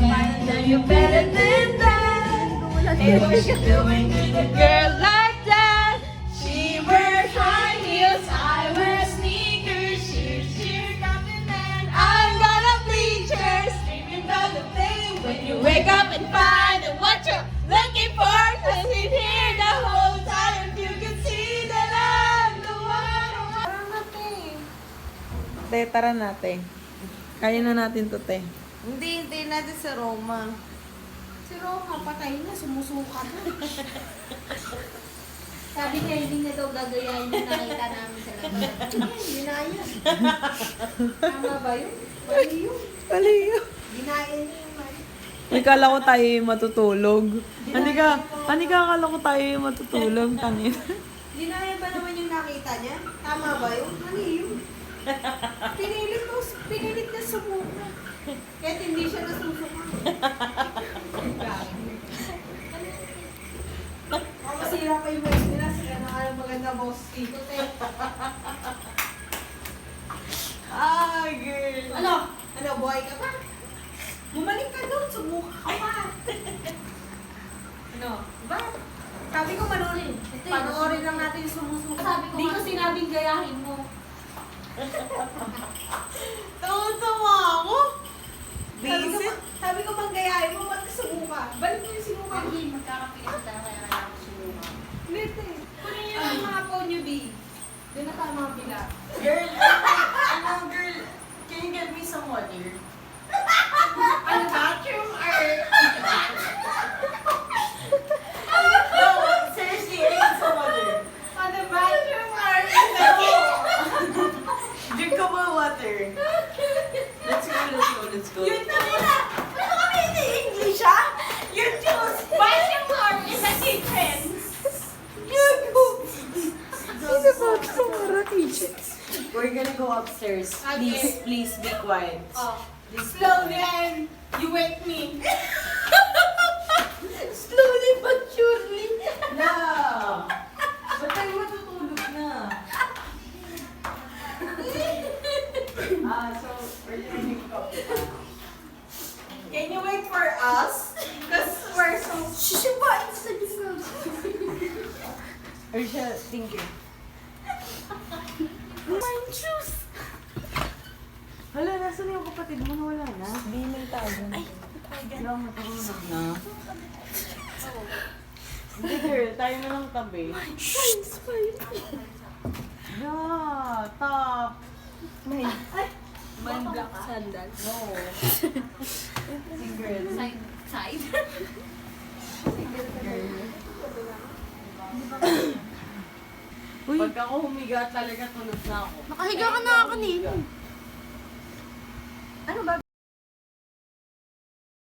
I know you better than that. Hey, what you doing with a girl like that? She wears high heels, I wear sneakers. Sheer coming and I'm gonna bleachers. Screaming about the thing when you wake up and find that what you're looking for has been here the whole time. If you can see that I'm the one. Te, tara natin. Kaya na natin to, te. Hindi, hindi natin sa Roma. Si Roma, patay na, sumusuka na. Sabi niya, hindi na daw gagayahin yung nakita namin sa labas. Ginaya. Tama ba yun? Mali yun. Mali yun. Ginaya niya yung mali. Ay, kala ko tayo yung matutulog. Ani ka, akala ko tayo yung matutulog. Tanin. Ginaya ba naman yung nakita niya? Tama ba yun? Mali yun. Pinilit na sumuka. Kahit hindi siya nasusuka. Masira pa yung voice nila. Sila na nga maganda boss dito. Ah, girl. Ano? Ano, buhay ka pa? Bumalik ka doon, sumuka ka pa. Ano? Ba? Sabi ko manorin. Panoorin lang natin yung sumusuka. Sabi ko Di ko nga- sinabing gayahin mo. Tawa ako. Visit? Sabi ko bang gayahin mo, ba't ka sumuka? Balik mo yung sumuka. Hindi, magkakapiit na kaya kaya ako sumuha. Lite. Kunin niyo yung mga phone niyo, B. Doon na tayo mga bila. Girl, girl, can you get me some water? Ano, bathroom or... No, seriously, I need some water. Ano, bathroom or... Drink ko more water. Let's go. Yun na nila! Ano kami hindi English, ha? You're Jews! Bathroom or is a kitchen? Yun! We're gonna go upstairs. Okay. Please be quiet. Oh. Please be Slowly quiet. and you wake me. Slowly but surely. No. Ba't tayo matutulog na? So we're gonna go. Can you wait for us? Because we're so... Shishiba! It's the Ursha, thank you. My juice! Hala, nasa na yung kapatid mo? Nawala na? Di may tago. Ay, lang matulog na. Hindi girl, tayo na lang tabi. Yeah, top. Man black sandals. No. Si girl. Side? Uy, Pag ako humiga talaga tulog na ako. Nakahiga ka na kanina.